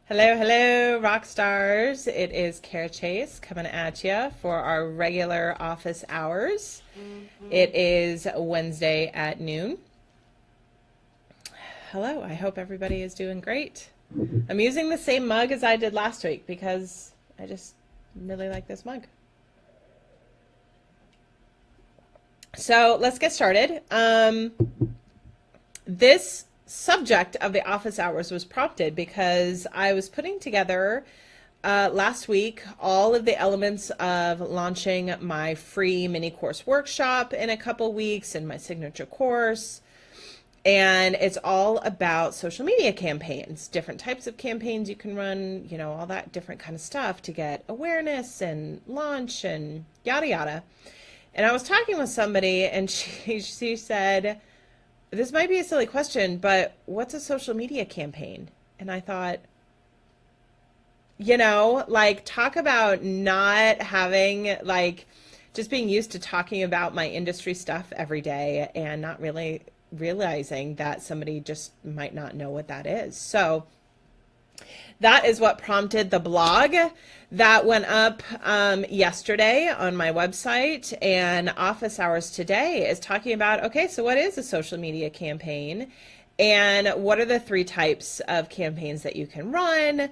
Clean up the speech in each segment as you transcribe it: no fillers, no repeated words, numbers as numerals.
Hello, hello, rock stars. It is Kara Chase coming at you for our regular office hours. It is Wednesday at noon. Hello, I hope everybody is doing great. I'm using the same mug as I did last week because I just really like this mug. So let's get started. This subject of the office hours was prompted because I was putting together last week all of the elements of launching my free mini course workshop in a couple weeks and my signature course. And it's all about social media campaigns, different types of campaigns you can run, all that different kind of stuff to get awareness and launch and yada yada. And I was talking with somebody and she said, this might be a silly question, but what's a social media campaign? And I thought, talk about not having, just being used to talking about my industry stuff every day and not really realizing that somebody just might not know what that is. So that is what prompted the blog that went up yesterday on my website, and Office Hours today is talking about, okay, so what is a social media campaign and what are the three types of campaigns that you can run?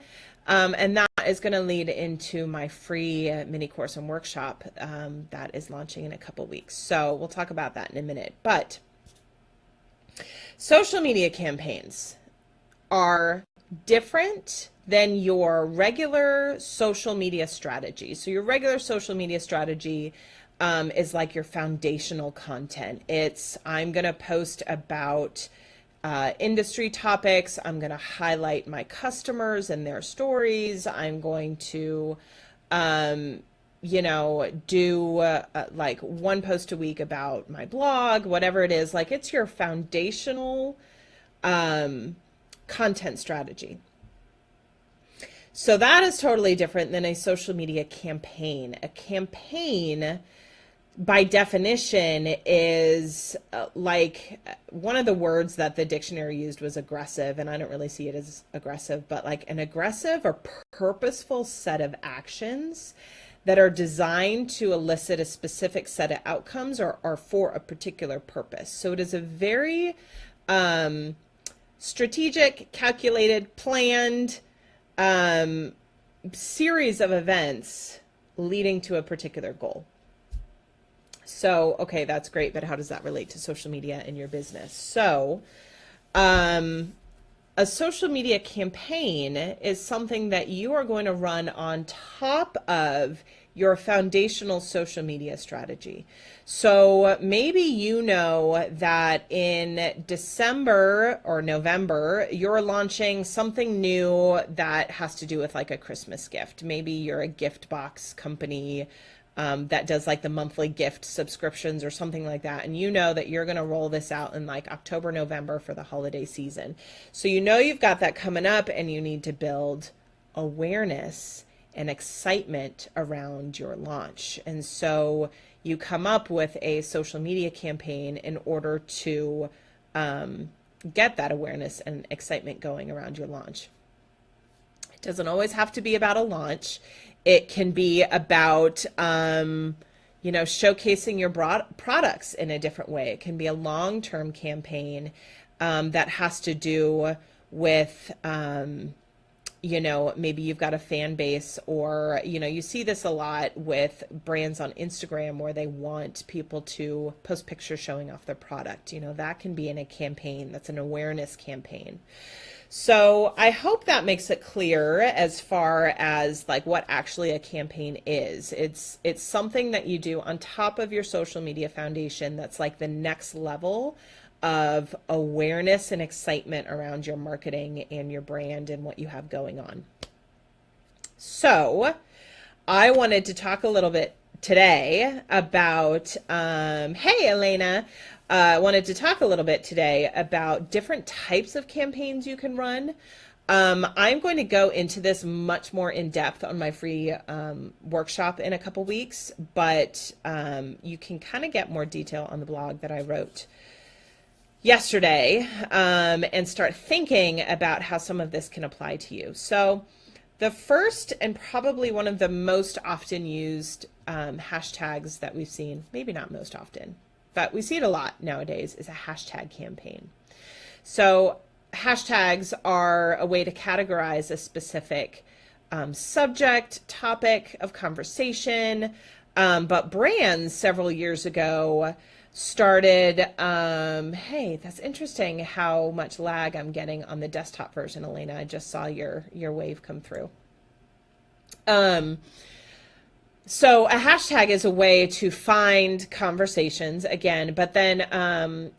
And that is going to lead into my free mini course and workshop that is launching in a couple weeks. So we'll talk about that in a minute. But social media campaigns are different than your regular social media strategy. So your regular social media strategy is like your foundational content. I'm going to post about industry topics. I'm going to highlight my customers and their stories. I'm going to, do like one post a week about my blog, whatever it is. Like it's your foundational content strategy. So that is totally different than a social media campaign. A campaign, by definition, is like one of the words that the dictionary used was aggressive, and I don't really see it as aggressive, but like an aggressive or purposeful set of actions that are designed to elicit a specific set of outcomes or for a particular purpose. So it is a very strategic, calculated, planned series of events leading to a particular goal. So, okay, that's great, but how does that relate to social media in your business? So, a social media campaign is something that you are going to run on top of your foundational social media strategy. So maybe you know that in December or November, you're launching something new that has to do with like a Christmas gift. Maybe you're a gift box company that does like the monthly gift subscriptions or something like that. And you know that you're going to roll this out in like October, November for the holiday season. So you've got that coming up and you need to build awareness and excitement around your launch. And so you come up with a social media campaign in order to get that awareness and excitement going around your launch. It doesn't always have to be about a launch. It can be about, showcasing your products in a different way. It can be a long-term campaign that has to do with, maybe you've got a fan base or, you see this a lot with brands on Instagram where they want people to post pictures showing off their product. That can be in a campaign. That's an awareness campaign. So I hope that makes it clear as far as like what actually a campaign is. It's something that you do on top of your social media foundation that's like the next level of awareness and excitement around your marketing and your brand and what you have going on. So I wanted to talk a little bit today about, hey Elena, I wanted to talk a little bit today about different types of campaigns you can run. I'm going to go into this much more in depth on my free workshop in a couple weeks, but you can kind of get more detail on the blog that I wrote yesterday, and start thinking about how some of this can apply to you. So the first and probably one of the most often used hashtags that we've seen, maybe not most often, but we see it a lot nowadays, is a hashtag campaign. So hashtags are a way to categorize a specific subject, topic of conversation, but brands several years ago started, hey, that's interesting how much lag I'm getting on the desktop version, Elena. I just saw your wave come through. So a hashtag is a way to find conversations again, but then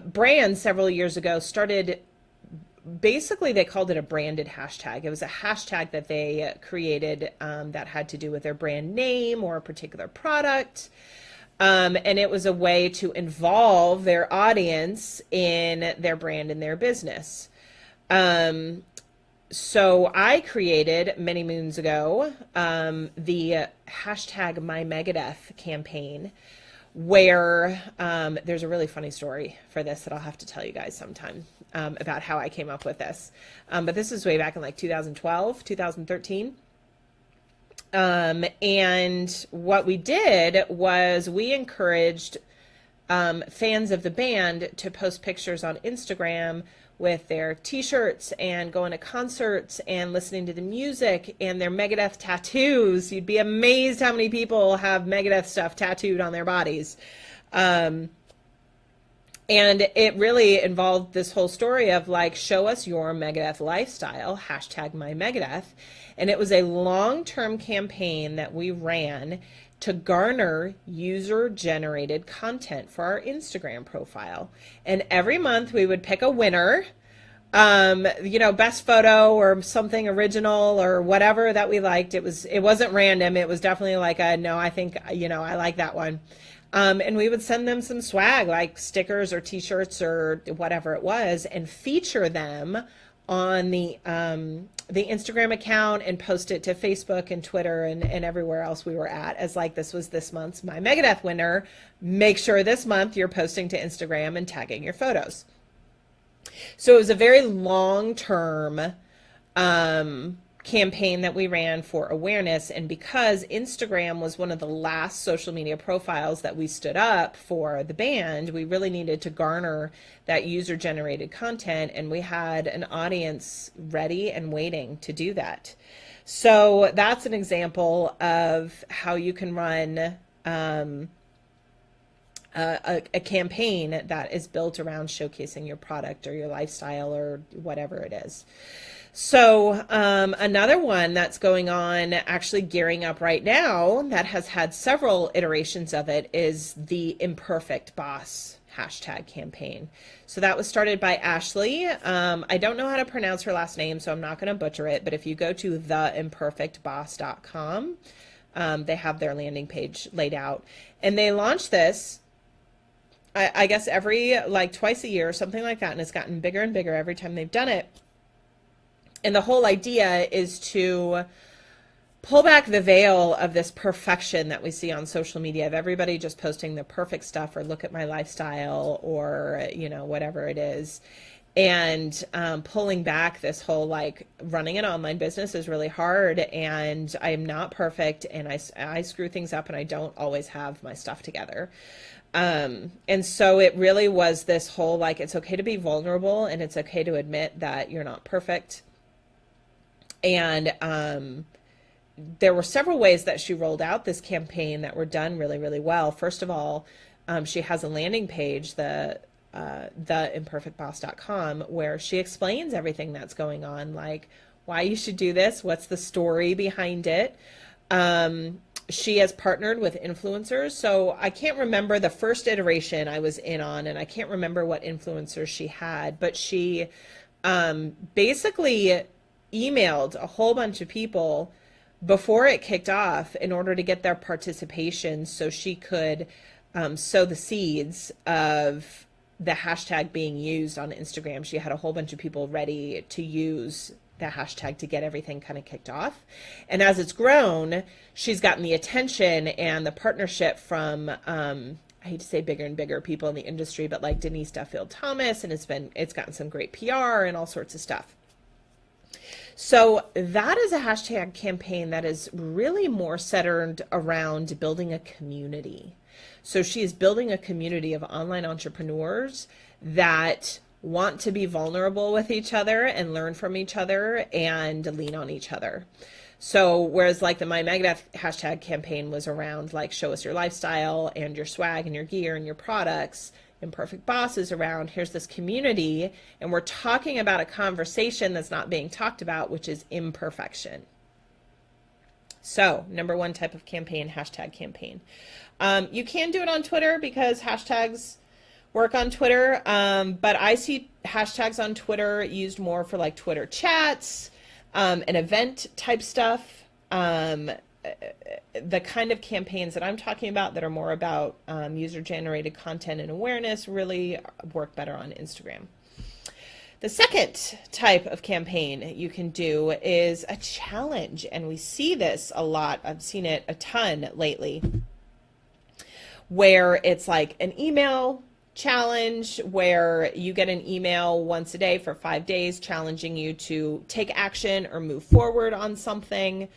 brands several years ago started, basically they called it a branded hashtag. It was a hashtag that they created that had to do with their brand name or a particular product. And it was a way to involve their audience in their brand and their business. So I created many moons ago the hashtag My Megadeth campaign, where there's a really funny story for this that I'll have to tell you guys sometime about how I came up with this. But this is way back in like 2012, 2013. And what we did was we encouraged fans of the band to post pictures on Instagram with their t-shirts and going to concerts and listening to the music and their Megadeth tattoos. You'd be amazed how many people have Megadeth stuff tattooed on their bodies. And it really involved this whole story of like, show us your Megadeth lifestyle, hashtag My Megadeth. And it was a long-term campaign that we ran to garner user-generated content for our Instagram profile. And every month we would pick a winner, best photo or something original or whatever that we liked. It wasn't random. It was definitely like no, I think, I like that one. And we would send them some swag like stickers or t-shirts or whatever it was and feature them on the Instagram account and post it to Facebook and Twitter and everywhere else we were at as like, this was this month's My Megadeth winner. Make sure this month you're posting to Instagram and tagging your photos. So it was a very long-term campaign that we ran for awareness. And because Instagram was one of the last social media profiles that we stood up for the band, we really needed to garner that user-generated content, and we had an audience ready and waiting to do that. So that's an example of how you can run a campaign that is built around showcasing your product or your lifestyle or whatever it is. So another one that's going on, actually gearing up right now, that has had several iterations of it, is the Imperfect Boss hashtag campaign. So that was started by Ashley. I don't know how to pronounce her last name, so I'm not going to butcher it, but if you go to theimperfectboss.com, they have their landing page laid out. And they launched this, I guess, every, like twice a year or something like that, and it's gotten bigger and bigger every time they've done it. And the whole idea is to pull back the veil of this perfection that we see on social media of everybody just posting the perfect stuff or look at my lifestyle or, whatever it is. And pulling back this whole, like, running an online business is really hard and I'm not perfect and I screw things up and I don't always have my stuff together. And so it really was this whole, like, it's okay to be vulnerable and it's okay to admit that you're not perfect. And there were several ways that she rolled out this campaign that were done really, really well. First of all, she has a landing page, theimperfectboss.com, where she explains everything that's going on, like why you should do this, what's the story behind it. She has partnered with influencers. So I can't remember the first iteration I was in on, and I can't remember what influencers she had, but she basically emailed a whole bunch of people before it kicked off in order to get their participation so she could sow the seeds of the hashtag being used on Instagram. She had a whole bunch of people ready to use the hashtag to get everything kind of kicked off. And as it's grown, she's gotten the attention and the partnership from I hate to say bigger and bigger people in the industry, but like Denise Duffield Thomas, and it's gotten some great PR and all sorts of stuff. So that is a hashtag campaign that is really more centered around building a community. So she is building a community of online entrepreneurs that want to be vulnerable with each other and learn from each other and lean on each other. So whereas like the My Megadeth hashtag campaign was around like show us your lifestyle and your swag and your gear and your products, Imperfect Boss is around here's this community and we're talking about a conversation that's not being talked about, which is imperfection. So number one type of campaign, hashtag campaign. You can do it on Twitter because hashtags work on Twitter, but I see hashtags on Twitter used more for like Twitter chats, and event type stuff. The kind of campaigns that I'm talking about that are more about user-generated content and awareness really work better on Instagram. The second type of campaign you can do is a challenge, and we see this a lot. I've seen it a ton lately, where it's like an email challenge where you get an email once a day for 5 days challenging you to take action or move forward on something.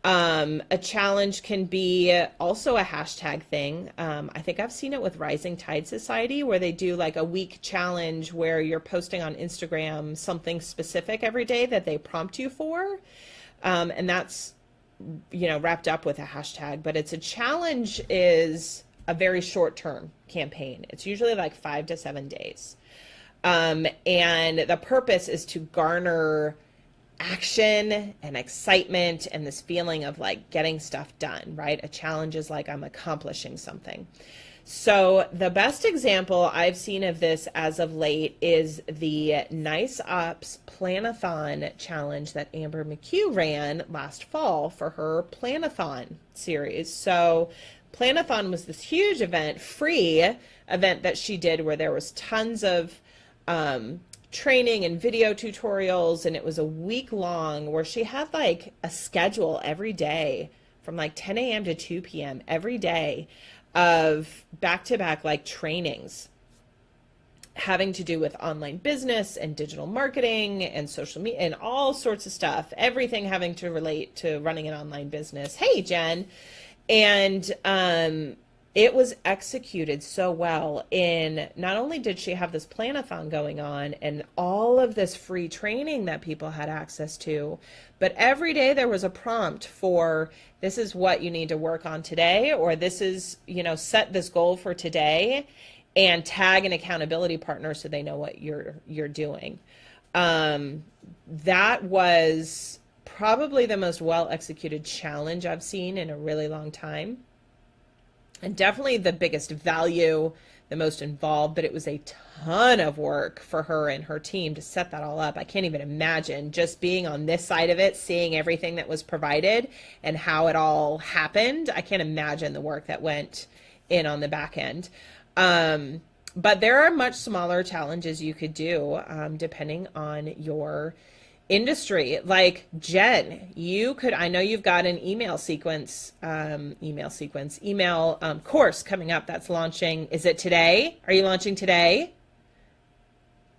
A challenge can be also a hashtag thing. I think I've seen it with Rising Tide Society where they do like a week challenge where you're posting on Instagram something specific every day that they prompt you for. And that's, wrapped up with a hashtag, but it's a challenge is a very short-term campaign. It's usually like 5 to 7 days. And the purpose is to garner action and excitement and this feeling of like getting stuff done, right? A challenge is like I'm accomplishing something. So the best example I've seen of this as of late is the Nice Ops Planathon challenge that Amber McHugh ran last fall for her Planathon series. So Planathon was this huge event, free event that she did where there was tons of training and video tutorials, and it was a week long where she had like a schedule every day from like 10 a.m. to 2 p.m. every day of back-to-back like trainings having to do with online business and digital marketing and social media and all sorts of stuff, everything having to relate to running an online business. Hey, Jen. And it was executed so well in not only did she have this planathon going on and all of this free training that people had access to, but every day there was a prompt for this is what you need to work on today, or this is, set this goal for today and tag an accountability partner so they know what you're doing. That was probably the most well executed challenge I've seen in a really long time. And definitely the biggest value, the most involved, but it was a ton of work for her and her team to set that all up. I can't even imagine just being on this side of it, seeing everything that was provided and how it all happened. I can't imagine the work that went in on the back end. But there are much smaller challenges you could do depending on your industry. Like Jen, I know you've got an email course coming up that's launching. Is it today? Are you launching today?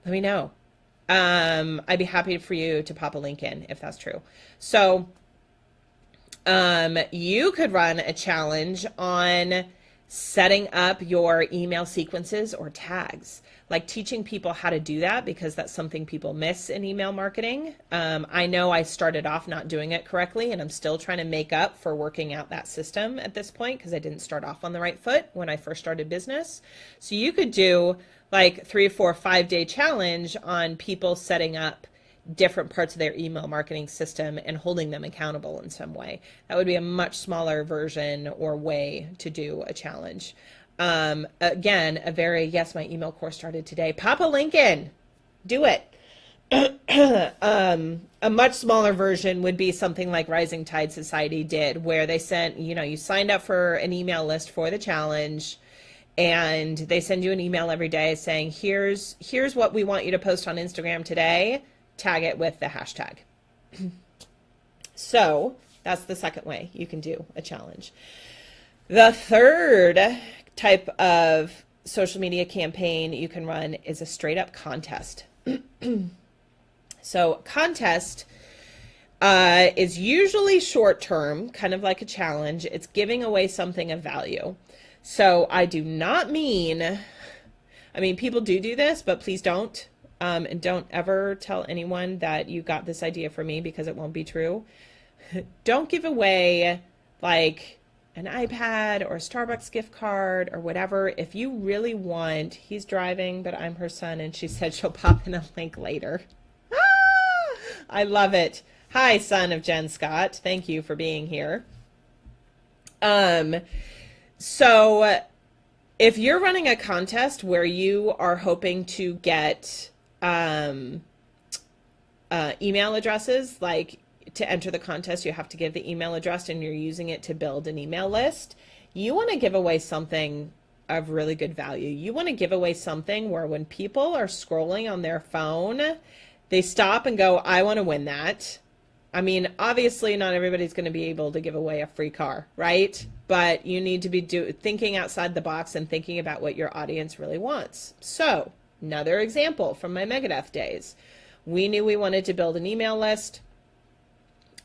Let me know. I'd be happy for you to pop a link in if that's true. So you could run a challenge on setting up your email sequences or tags, like teaching people how to do that, because that's something people miss in email marketing. I know I started off not doing it correctly, and I'm still trying to make up for working out that system at this point because I didn't start off on the right foot when I first started business. So you could do like 3, 4, 5 day challenge on people setting up different parts of their email marketing system and holding them accountable in some way. That would be a much smaller version or way to do a challenge. Again, yes, my email course started today. Pop a link in. Do it. A much smaller version would be something like Rising Tide Society did, where they sent, you signed up for an email list for the challenge, and they send you an email every day saying, here's what we want you to post on Instagram today. Tag it with the hashtag. So that's the second way you can do a challenge. The third type of social media campaign you can run is a straight up contest. So contest is usually short term, kind of like a challenge. It's giving away something of value. So I do not mean, people do this, but please don't. And don't ever tell anyone that you got this idea from me, because it won't be true. Don't give away like an iPad or a Starbucks gift card or whatever. If you really want, he's driving, but I'm her son, and she said she'll pop in a link later. I love it. Hi, son of Jen Scott. Thank you for being here. So if you're running a contest where you are hoping to get email addresses, like to enter the contest, you have to give the email address, and you're using it to build an email list. You want to give away something of really good value. You want to give away something where when people are scrolling on their phone, they stop and go, I want to win that. Obviously not everybody's going to be able to give away a free car, right? But you need to be thinking outside the box and thinking about what your audience really wants. So another example from my Megadeth days. We knew we wanted to build an email list,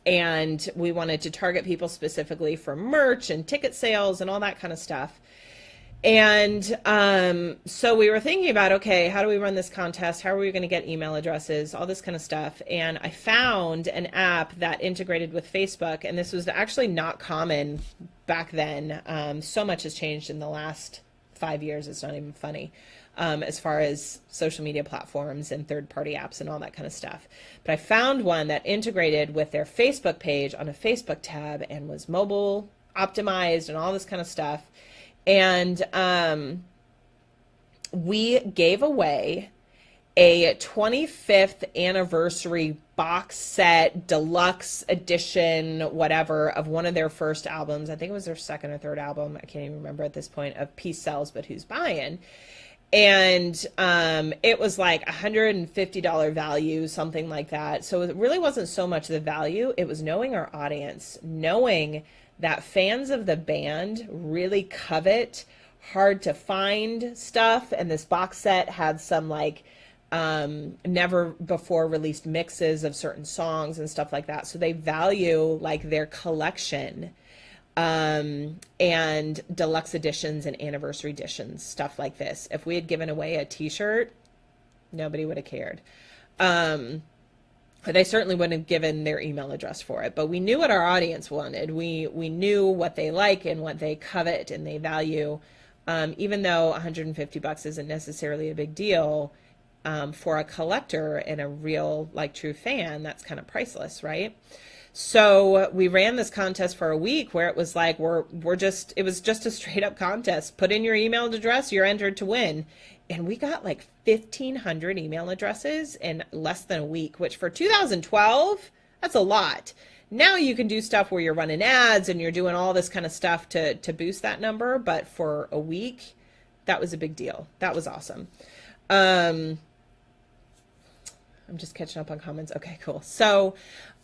and we wanted to target people specifically for merch and ticket sales and all that kind of stuff. And so we were thinking about, okay, how do we run this contest? How are we going to get email addresses? All this kind of stuff. And I found an app that integrated with Facebook, and this was actually not common back then. So much has changed in the last 5 years. It's not even funny. As far as social media platforms and third-party apps and all that kind of stuff. But I found one that integrated with their Facebook page on a Facebook tab and was mobile optimized and all this kind of stuff. And we gave away a 25th anniversary box set, deluxe edition, whatever, of one of their first albums. I think it was their second or third album. I can't even remember at this point, of Peace Sells, But Who's Buying? And it was like $150 value, something like that. So it really wasn't so much the value. It was knowing our audience, knowing that fans of the band really covet hard to find stuff. And this box set had some like never before released mixes of certain songs and stuff like that. So they value like their collection. And deluxe editions and anniversary editions, stuff like this. If we had given away a t-shirt, nobody would have cared. They certainly wouldn't have given their email address for it, but we knew what our audience wanted. We knew what they like and what they covet and they value. Even though $150 isn't necessarily a big deal, for a collector and a real like true fan, that's kind of priceless, right? So we ran this contest for a week where it was like, it was just a straight up contest. Put in your email address, you're entered to win. And we got like 1,500 email addresses in less than a week, which for 2012, that's a lot. Now you can do stuff where you're running ads and you're doing all this kind of stuff to boost that number. But for a week, that was a big deal. That was awesome. I'm just catching up on comments. Okay, cool. So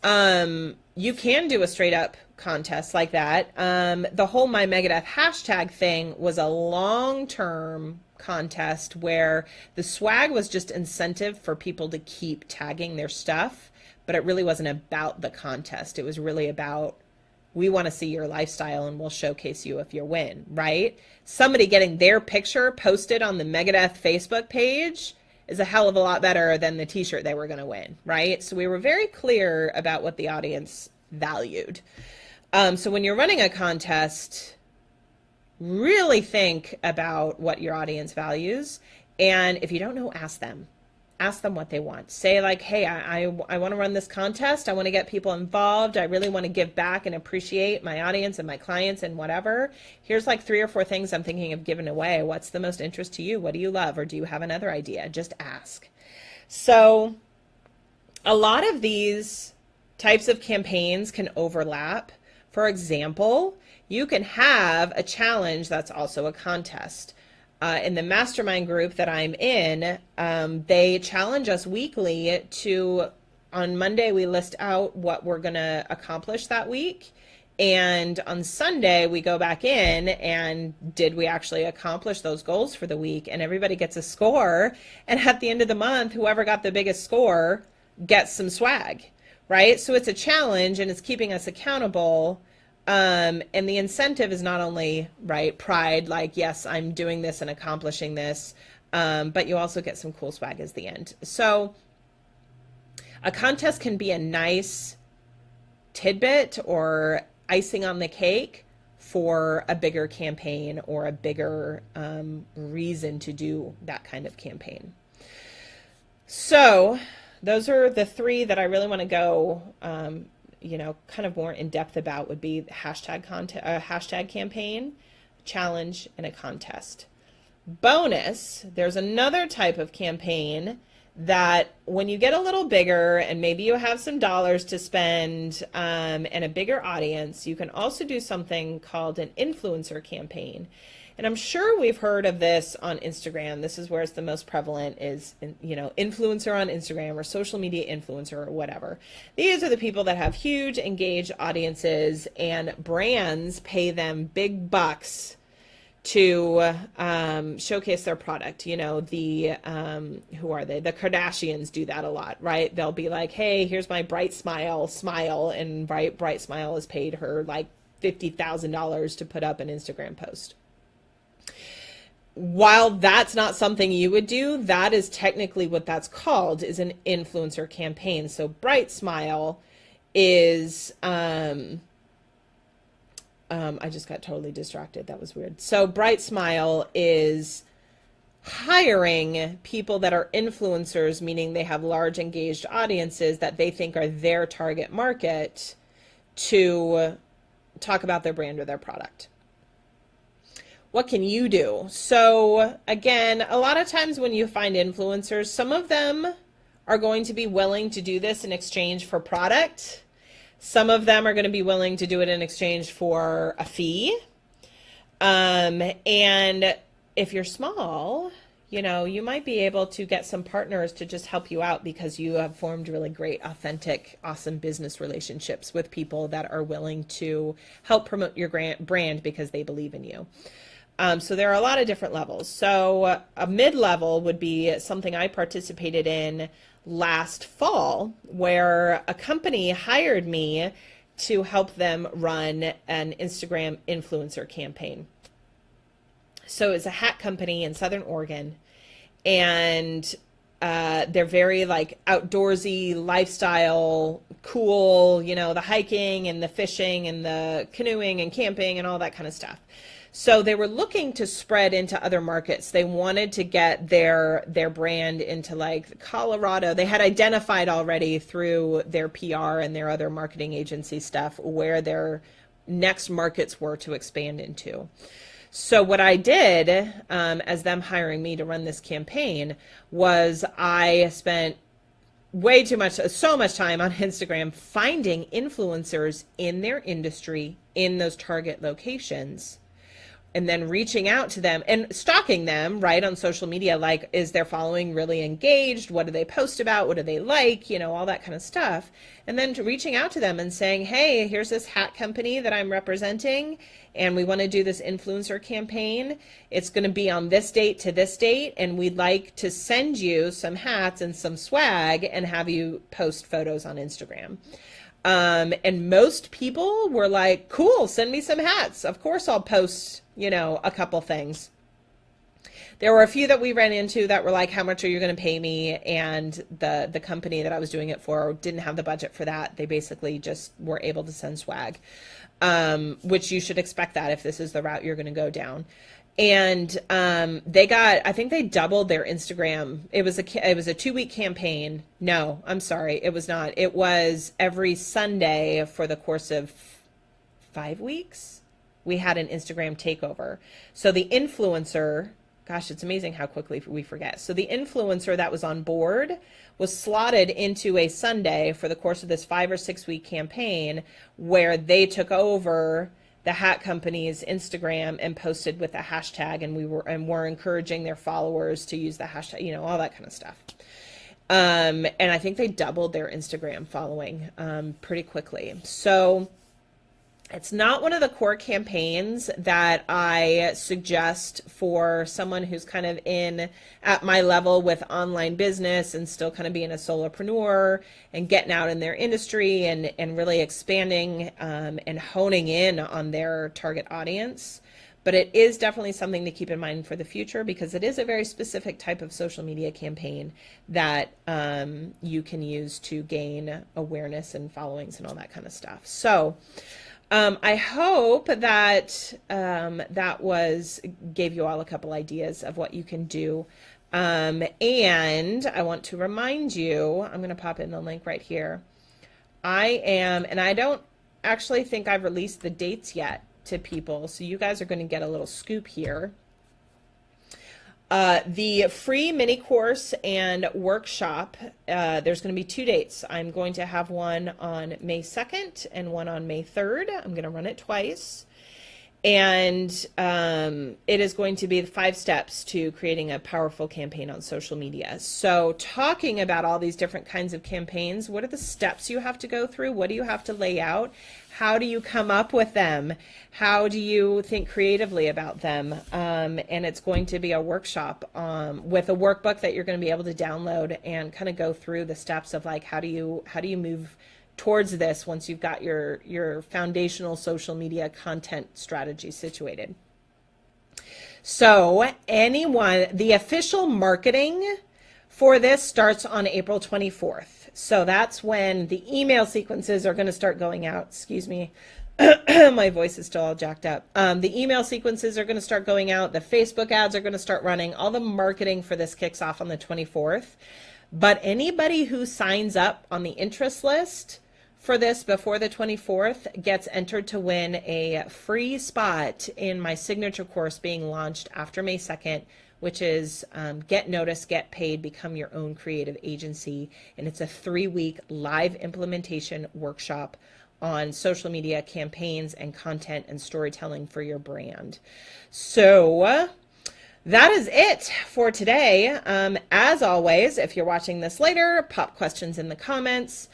you can do a straight up contest like that. The whole My Megadeth hashtag thing was a long-term contest where the swag was just incentive for people to keep tagging their stuff, but it really wasn't about the contest. It was really about, we want to see your lifestyle and we'll showcase you if you win, right? Somebody getting their picture posted on the Megadeth Facebook page is a hell of a lot better than the t-shirt they were going to win, right? So we were very clear about what the audience valued. So when you're running a contest, really think about what your audience values. And if you don't know, ask them. Ask them what they want. Say like, hey, I want to run this contest. I want to get people involved. I really want to give back and appreciate my audience and my clients and whatever. Here's like 3 or 4 things I'm thinking of giving away. What's the most interest to you? What do you love? Or do you have another idea? Just ask. So a lot of these types of campaigns can overlap. For example, you can have a challenge that's also a contest. In the mastermind group that I'm in, they challenge us weekly to, on Monday, we list out what we're going to accomplish that week. And on Sunday, we go back in and did we actually accomplish those goals for the week? And everybody gets a score. And at the end of the month, whoever got the biggest score gets some swag, right? So it's a challenge and it's keeping us accountable. And the incentive is not only, right, pride, like, yes, I'm doing this and accomplishing this, but you also get some cool swag at the end. So a contest can be a nice tidbit or icing on the cake for a bigger campaign or a bigger reason to do that kind of campaign. So those are the three that I really want to go, kind of more in depth about would be hashtag campaign, challenge, and a contest. Bonus, there's another type of campaign that when you get a little bigger and maybe you have some dollars to spend and a bigger audience, you can also do something called an influencer campaign. And I'm sure we've heard of this on Instagram. This is where it's the most prevalent is, influencer on Instagram or social media influencer or whatever. These are the people that have huge engaged audiences and brands pay them big bucks to showcase their product. Who are they? The Kardashians do that a lot, right? They'll be like, hey, here's my Bright Smile, and Bright Smile has paid her like $50,000 to put up an Instagram post. While that's not something you would do, that is technically what that's called, is an influencer campaign. So Bright Smile is, I just got totally distracted. That was weird. So Bright Smile is hiring people that are influencers, meaning they have large engaged audiences that they think are their target market, to talk about their brand or their product. What can you do? So again, a lot of times when you find influencers, some of them are going to be willing to do this in exchange for product. Some of them are going to be willing to do it in exchange for a fee. And if you're small, you might be able to get some partners to just help you out because you have formed really great, authentic, awesome business relationships with people that are willing to help promote your brand because they believe in you. So there are a lot of different levels. So a mid-level would be something I participated in last fall, where a company hired me to help them run an Instagram influencer campaign. So it's a hat company in Southern Oregon, and they're very like outdoorsy, lifestyle, cool, the hiking and the fishing and the canoeing and camping and all that kind of stuff. So they were looking to spread into other markets. They wanted to get their brand into like Colorado. They had identified already through their PR and their other marketing agency stuff where their next markets were to expand into. So what I did as them hiring me to run this campaign was I spent so much time on Instagram finding influencers in their industry in those target locations, and then reaching out to them and stalking them, right, on social media, like, is their following really engaged? What do they post about? What do they like? All that kind of stuff. And then reaching out to them and saying, hey, here's this hat company that I'm representing, and we want to do this influencer campaign. It's going to be on this date to this date, and we'd like to send you some hats and some swag and have you post photos on Instagram. And most people were like, cool, send me some hats. Of course I'll post, a couple things. There were a few that we ran into that were like, how much are you going to pay me? And the company that I was doing it for didn't have the budget for that. They basically just were able to send swag, which you should expect that if this is the route you're going to go down. And I think they doubled their Instagram. It was a 2-week campaign. No, I'm sorry, it was not. It was every Sunday for the course of 5 weeks. We had an Instagram takeover. So the influencer, gosh, it's amazing how quickly we forget. So the influencer that was on board was slotted into a Sunday for the course of this 5 or 6 week campaign, where they took over the hat company's Instagram and posted with a hashtag, and we're encouraging their followers to use the hashtag, all that kind of stuff. And I think they doubled their Instagram following pretty quickly. So It's not one of the core campaigns that I suggest for someone who's kind of in at my level with online business and still kind of being a solopreneur and getting out in their industry and really expanding and honing in on their target audience. But it is definitely something to keep in mind for the future because it is a very specific type of social media campaign that you can use to gain awareness and followings and all that kind of stuff. So I hope that gave you all a couple ideas of what you can do. And I want to remind you, I'm going to pop in the link right here. And I don't actually think I've released the dates yet to people, so you guys are going to get a little scoop here. The free mini course and workshop, there's going to be 2 dates. I'm going to have one on May 2nd and one on May 3rd. I'm going to run it twice. And it is going to be the 5 steps to creating a powerful campaign on social media. So talking about all these different kinds of campaigns, what are the steps you have to go through? What do you have to lay out? How do you come up with them? How do you think creatively about them? And it's going to be a workshop with a workbook that you're going to be able to download and kind of go through the steps of like how do you move towards this once you've got your foundational social media content strategy situated. So the official marketing for this starts on April 24th. So that's when the email sequences are going to start going out. Excuse me. My voice is still all jacked up. The email sequences are going to start going out. The Facebook ads are going to start running. All the marketing for this kicks off on the 24th. But anybody who signs up on the interest list for this before the 24th gets entered to win a free spot in my signature course being launched after May 2nd, which is Get Noticed, Get Paid, Become Your Own Creative Agency. And it's a 3-week live implementation workshop on social media campaigns and content and storytelling for your brand. So that is it for today. As always, if you're watching this later, pop questions in the comments.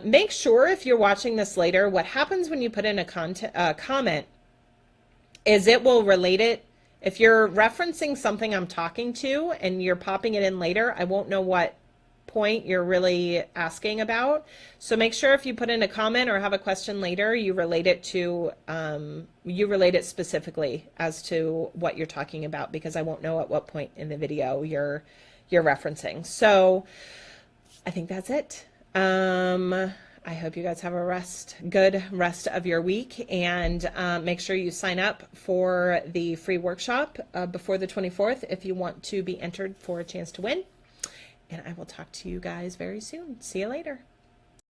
Make sure if you're watching this later, what happens when you put in a comment is it will relate it. If you're referencing something I'm talking to and you're popping it in later, I won't know what point you're really asking about. So make sure if you put in a comment or have a question later, you relate it specifically as to what you're talking about, because I won't know at what point in the video you're referencing. So I think that's it. I hope you guys have a good rest of your week, and make sure you sign up for the free workshop before the 24th if you want to be entered for a chance to win. And I will talk to you guys very soon. See you later.